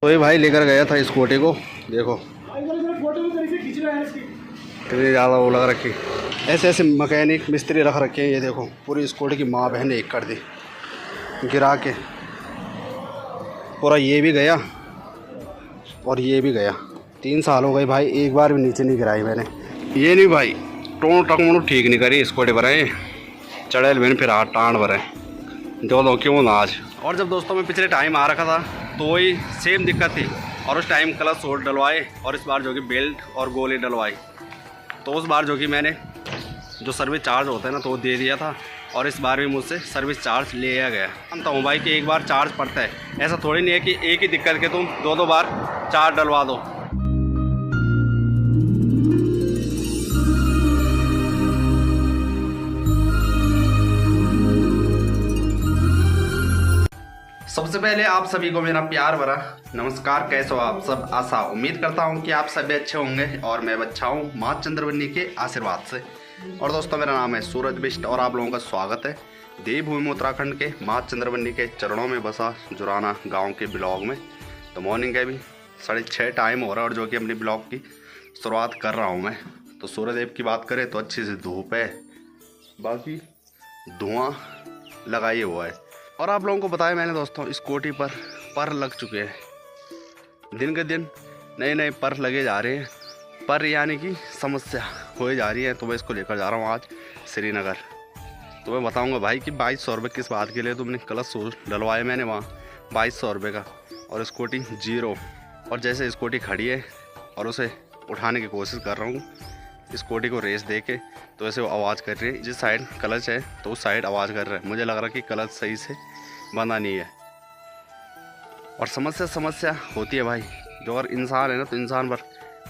तो ये भाई लेकर गया था स्कूटी को, देखो कितनी ज़्यादा वो लग रखी। ऐसे ऐसे मैकेनिक मिस्त्री रख रखे हैं। ये देखो पूरी स्कूटी की माँ बहन एक कर दी गिरा के। पूरा ये भी गया और ये भी गया। 3 साल हो गए भाई, एक बार भी नीचे नहीं गिराई मैंने। ये नहीं भाई टों टकमों ठीक नहीं करी स्कूटी पर चढ़ेल मैंने फिर हाथ टाँड भरे जो दो क्यों ना आज। और जब दोस्तों मैं पिछले टाइम आ रखा था तो वही सेम दिक्कत थी, और उस टाइम क्लच सोल्ड डलवाए और इस बार जो कि बेल्ट और गोली डलवाई। तो उस बार जो कि मैंने जो सर्विस चार्ज होता है ना तो वो दे दिया था, और इस बार भी मुझसे सर्विस चार्ज लिया गया। मानता हूँ भाई कि एक बार चार्ज पड़ता है, ऐसा थोड़ी नहीं है कि एक ही दिक्कत के तुम दो बार चार्ज डलवा दो। सबसे पहले आप सभी को मेरा प्यार भरा नमस्कार। कैसे हो आप सब? आशा उम्मीद करता हूं कि आप सभी अच्छे होंगे और मैं अच्छा हूं माँ चंद्रवनी के आशीर्वाद से। और दोस्तों मेरा नाम है सूरज बिष्ट और आप लोगों का स्वागत है देवभूमि उत्तराखंड के माँ चंद्रवनी के चरणों में बसा जुराना गांव के ब्लॉग में। तो मॉर्निंग का भी 6:30 टाइम हो रहा है और जो कि अपनी ब्लॉग की शुरुआत कर रहा हूँ मैं। तो सूर्यदेव की बात करें तो अच्छी सी धूप है, बाकी धुआं लगाए हुआ है। और आप लोगों को बताया मैंने दोस्तों स्कूटी पर लग चुके हैं। दिन के दिन नए नए पर लगे जा रहे हैं, पर यानी कि समस्या हो जा रही है। तो मैं इसको लेकर जा रहा हूँ आज श्रीनगर। तो मैं बताऊँगा भाई कि 2200 रुपये किस बात के लिए तुमने क्लच सोल डलवाया मैंने वहाँ 2200 रुपये का, और स्कूटी जीरो। और जैसे स्कूटी खड़ी है और उसे उठाने की कोशिश कर रहा हूँ, स्कूटी को रेस दे के तो ऐसे वो आवाज़ कर रही है। जिस साइड क्लच है तो उस साइड आवाज़ कर रहा है। मुझे लग रहा है कि क्लच सही से बंधा नहीं है। और समस्या होती है भाई। जो अगर इंसान है ना तो इंसान पर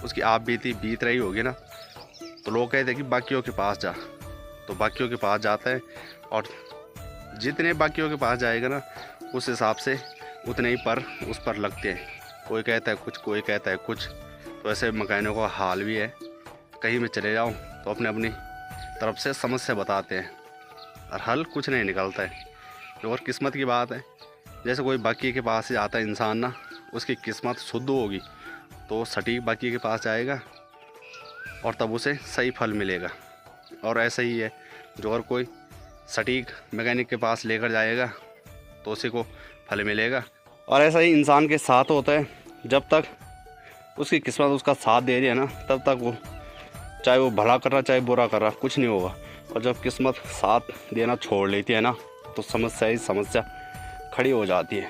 उसकी आप बीत रही होगी ना, तो लोग कहते हैं कि बाकियों के पास जा, तो बाकियों के पास जाता है। और जितने बाकियों के पास जाएगा ना उस हिसाब से उतने ही पर उस पर लगते हैं। कोई कहता है कुछ, कोई कहता है कुछ। तो ऐसे मैकेनिकों का हाल भी है। कहीं में चले जाऊं तो अपनी तरफ से समस्या बताते हैं और हल कुछ नहीं निकलता है। जो और किस्मत की बात है, जैसे कोई बाकी के पास से आता है इंसान ना, उसकी किस्मत शुद्ध होगी तो सटीक बाकी के पास जाएगा और तब उसे सही फल मिलेगा। और ऐसा ही है, जो और कोई सटीक मैकेनिक के पास लेकर जाएगा तो उसी को फल मिलेगा। और ऐसा ही इंसान के साथ होता है, जब तक उसकी किस्मत उसका साथ दे रही है ना तब तक वो चाहे वो भला कर रहा चाहे बुरा कर रहा कुछ नहीं होगा। और जब किस्मत साथ देना छोड़ लेती है ना तो समस्या ही समस्या खड़ी हो जाती है।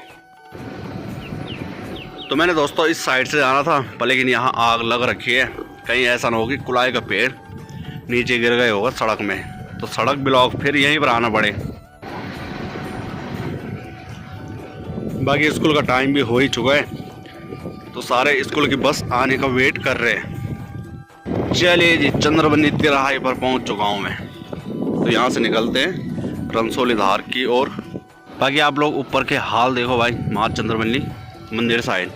तो मैंने दोस्तों इस साइड से जाना था पर लेकिन यहाँ आग लग रखी है। कहीं ऐसा ना हो कि कुलाई का पेड़ नीचे गिर गए होगा सड़क में, तो सड़क ब्लॉक फिर यहीं पर आना पड़े। बाकी स्कूल का टाइम भी हो ही चुका है, तो सारे स्कूल की बस आने का वेट कर रहे हैं। चलिए जी, चंद्रवनी तिराहे पर पहुंच चुका हूं मैं। तो यहाँ से निकलते हैं रनसोली धार की ओर। बाकी आप लोग ऊपर के हाल देखो भाई, माँ चंद्रवनी मंदिर साइड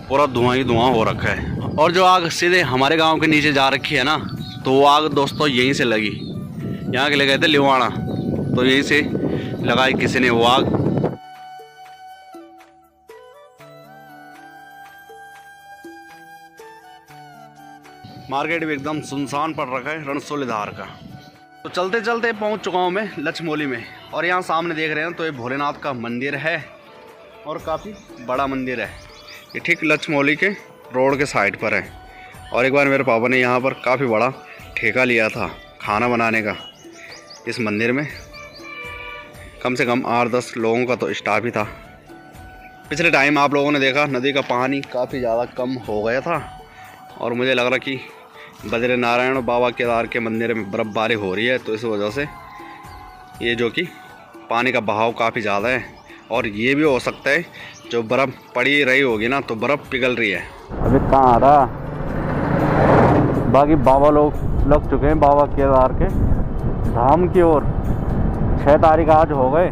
पूरा धुआं ही धुआं हो रखा है। और जो आग सीधे हमारे गांव के नीचे जा रखी है ना, तो वो आग दोस्तों यहीं से लगी। यहाँ के लिए गए थे लिवाना, तो यहीं से लगाई किसी ने वो आग। मार्केट भी एकदम सुनसान पड़ रखा है रणसोली धार का। तो चलते चलते पहुंच चुका हूं मैं लचमोली में। और यहाँ सामने देख रहे हैं तो ये भोलेनाथ का मंदिर है और काफ़ी बड़ा मंदिर है। ये ठीक लचमोली के रोड के साइड पर है। और एक बार मेरे पापा ने यहाँ पर काफ़ी बड़ा ठेका लिया था खाना बनाने का। इस मंदिर में कम से कम 8-10 लोगों का तो स्टाफ ही था। पिछले टाइम आप लोगों ने देखा नदी का पानी काफ़ी ज़्यादा कम हो गया था, और मुझे लग रहा कि बद्री नारायण और बाबा केदार के मंदिर में बर्फ़बारी हो रही है, तो इस वजह से ये जो कि पानी का बहाव काफ़ी ज़्यादा है। और ये भी हो सकता है जो बर्फ़ पड़ी रही होगी ना तो बर्फ़ पिघल रही है। अभी कहाँ आ रहा, बाकी बाबा लोग लग चुके हैं बाबा केदार के धाम की ओर। 6 तारीख आज हो गए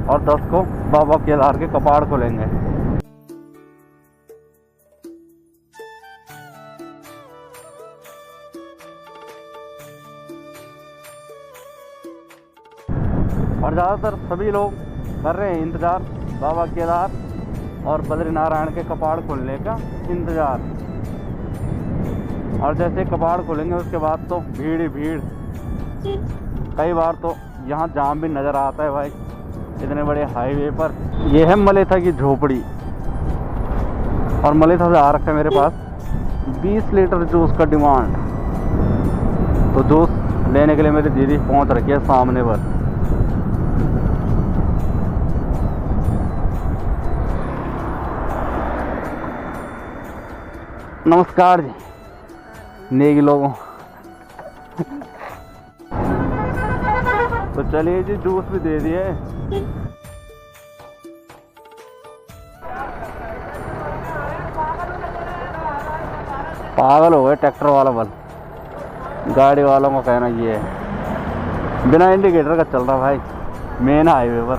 और 10 को बाबा केदार के कपाड़ खोलेंगे। और ज़्यादातर सभी लोग कर रहे हैं इंतज़ार बाबा केदार और बद्रीनारायण के कपाड़ खुलने का इंतज़ार। और जैसे कपाड़ खुलेंगे उसके बाद तो भीड़ ही भीड़। कई बार तो यहाँ जाम भी नज़र आता है भाई, इतने बड़े हाईवे पर। ये है मलेथा की झोपड़ी, और मलेथा से आ रखा है मेरे पास 20 लीटर जूस का डिमांड। तो जूस लेने के लिए मेरी दीदी पहुँच रखी है सामने पर। नमस्कार जी नेगी लोगों। तो चलिए जी, जूस भी दे दिए। पागल हो गए ट्रैक्टर वाला बल। गाड़ी वालों को कहना ये है, बिना इंडिकेटर का चल रहा भाई मेन हाईवे पर।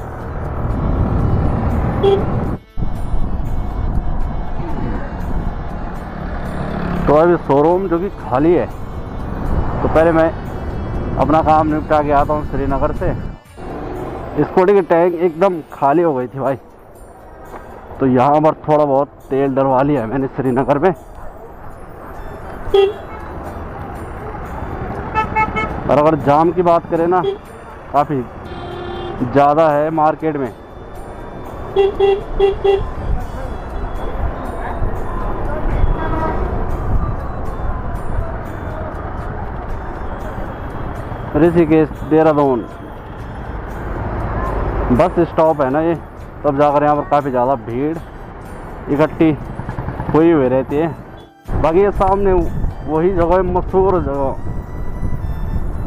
तो अभी शोरूम जो कि खाली है, तो पहले मैं अपना काम निपटा के आता हूँ श्रीनगर से। स्कूटी की टैंक एकदम खाली हो गई थी भाई, तो यहाँ पर थोड़ा बहुत तेल डलवा लिया है मैंने श्रीनगर में। और अगर जाम की बात करें ना, काफ़ी ज़्यादा है मार्केट में। ऋषिकेश देहरादून बस स्टॉप है ना ये, तब जाकर यहाँ पर काफ़ी ज़्यादा भीड़ इकट्ठी हुई रहती है। बाकी ये सामने वही जगह, मशहूर जगह।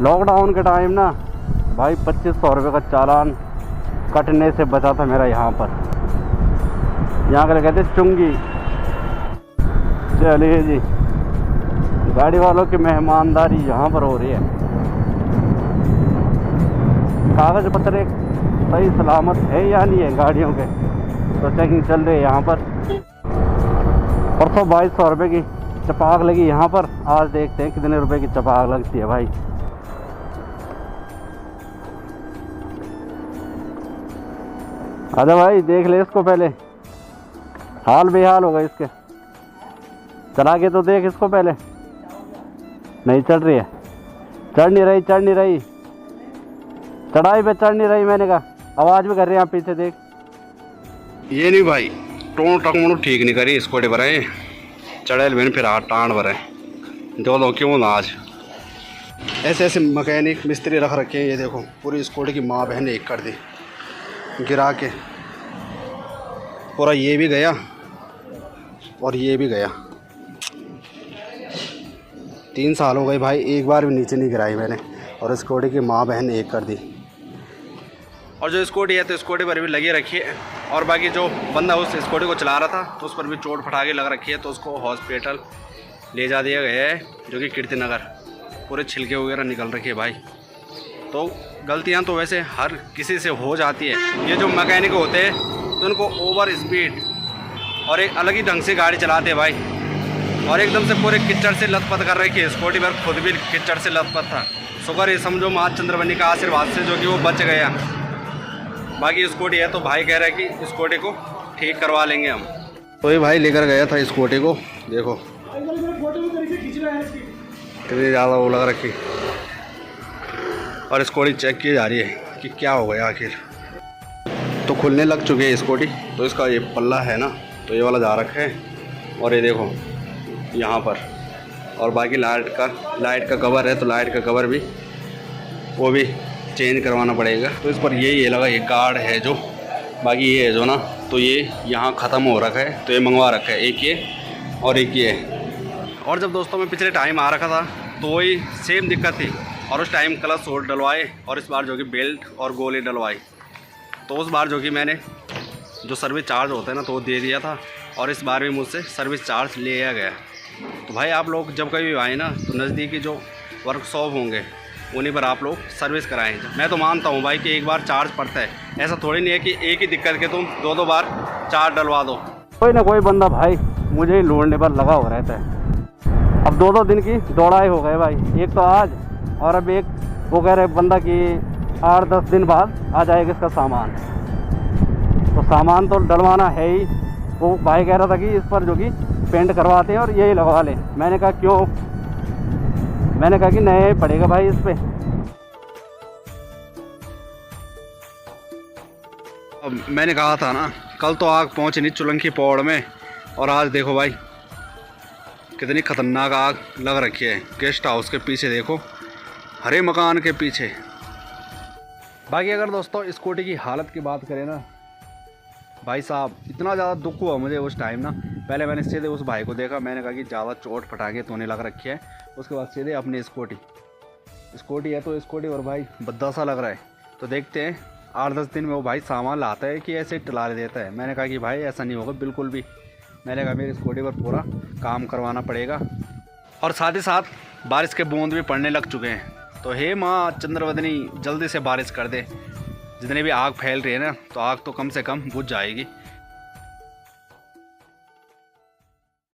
लॉकडाउन के टाइम ना भाई 2500 रुपये का चालान कटने से बचा था मेरा यहाँ पर। यहाँ के कहते चुंगी। चलिए जी, गाड़ी वालों की मेहमानदारी यहाँ पर हो रही है। कागज पत्र सही सलामत है या नहीं है गाड़ियों के, तो चेकिंग चल रही है यहाँ पर। परसों 2200 रुपये की चपाक लगी यहाँ पर। आज देखते हैं कितने रुपए की चपाक लगती है भाई। आजा भाई देख ले इसको पहले, हाल बेहाल होगा इसके। चला के तो देख इसको पहले। नहीं चढ़ रही है, चढ़ नहीं रही, चढ़ाई पे चढ़ नहीं रही। मैंने कहा आवाज़ भी कर रहे हैं आप पीछे देख। ये नहीं भाई, टों टकमों ठीक नहीं करी स्कूटी पर है, चढ़ेल मैंने फिर हाथ टाँड पर है। दो क्यों ना आज ऐसे ऐसे मैकेनिक मिस्त्री रख रखे हैं। ये देखो पूरी स्कूटी की माँ बहन एक कर दी गिरा के, पूरा ये भी गया और ये भी गया। 3 साल हो गए भाई, एक बार भी नीचे नहीं गिराई मैंने, और स्कूटी की माँ बहन एक कर दी। और जो स्कूटी है तो स्कूटी पर भी लगी रखी है, और बाकी जो बंदा उस स्कूटी को चला रहा था तो उस पर भी चोट फटाके लग रखी है, तो उसको हॉस्पिटल ले जा दिया गया है, जो कि कीर्तिनगर। पूरे छिलके वगैरह निकल रखे है भाई। तो गलतियां तो वैसे हर किसी से हो जाती है। ये जो मैकेनिक होते हैं तो उनको ओवर स्पीड और एक अलग ही ढंग से गाड़ी चलाते हैं भाई, और एकदम से पूरे कीचड़ से लथपथ कर रखी है स्कूटी पर। खुद भी कीचड़ से लथपथ था, शुक्र ये समझो माँ चंद्रवनी का आशीर्वाद से जो कि वो बच गया। बाकी स्कूटी है तो भाई कह रहा है कि स्कूटी को ठीक करवा लेंगे हम। तो ये भाई लेकर गया था स्कूटी को, देखो कितनी ज़्यादा वो लग रखी, और स्कूटी चेक की जा रही है कि क्या हो गया आखिर। तो खुलने लग चुकी है स्कूटी। तो इसका ये पल्ला है ना, तो ये वाला जा रखा है, और ये देखो यहाँ पर। और बाकी लाइट का कवर है, तो लाइट का कवर भी वो भी चेंज करवाना पड़ेगा। तो इस पर ये लगा, ये गार्ड है जो, बाकी ये है जो ना, तो ये यहाँ ख़त्म हो रखा है, तो ये मंगवा रखा है, एक ये और एक ये। और जब दोस्तों मैं पिछले टाइम आ रखा था तो वही सेम दिक्कत थी, और उस टाइम क्लच सोल्ड डलवाए, और इस बार जो कि बेल्ट और गोली डलवाई। तो उस बार जो कि मैंने जो सर्विस चार्ज होता है ना, तो वो दे दिया था, और इस बार भी मुझसे सर्विस चार्ज लिया गया। तो भाई आप लोग जब कभी आए ना, तो नज़दीकी जो वर्कशॉप होंगे उन्हीं पर आप लोग सर्विस कराएं। मैं तो मानता हूँ भाई कि एक बार चार्ज पड़ता है, ऐसा थोड़ी नहीं है कि एक ही दिक्कत के तुम 2-2 बार चार्ज डलवा दो। कोई ना कोई बंदा भाई मुझे ही लूटने पर लगा हो रहता है। अब 2-2 दिन की दौड़ाई हो गए भाई, एक तो आज, और अब एक वो कह रहे बंदा कि 8-10 दिन बाद आ जाएगा इसका सामान। तो सामान तो डलवाना है ही, वो भाई कह रहा था कि इस पर जो कि पेंट करवाते हैं और यही लगवा लें। मैंने कहा क्यों, मैंने कहा कि नया ही पड़ेगा भाई इस पर। अब मैंने कहा था ना, कल तो आग पहुंची नहीं चुलंकी पौड़ में, और आज देखो भाई कितनी खतरनाक आग लग रखी है। गेस्ट हाउस के पीछे देखो, हरे मकान के पीछे। बाकी अगर दोस्तों स्कूटी की हालत की बात करें ना, भाई साहब इतना ज़्यादा दुख हुआ मुझे उस टाइम ना। पहले मैंने सीधे उस भाई को देखा, मैंने कहा कि ज़्यादा चोट फटाके तो नहीं लग रखी है। उसके बाद सीधे अपनी स्कूटी है तो स्कूटी और भाई बद्दा सा लग रहा है। तो देखते हैं 8-10 दिन में वो भाई सामान लाता है कि ऐसे टला देता है। मैंने कहा कि भाई ऐसा नहीं होगा बिल्कुल भी। मैंने कहा मेरी स्कूटी पर पूरा काम करवाना पड़ेगा। और साथ ही साथ बारिश के बूंद भी पड़ने लग चुके हैं। तो हे माँ चंद्रवदनी जल्दी से बारिश कर दे। जितनी भी आग फैल रही है ना, तो आग तो कम से कम बुझ जाएगी।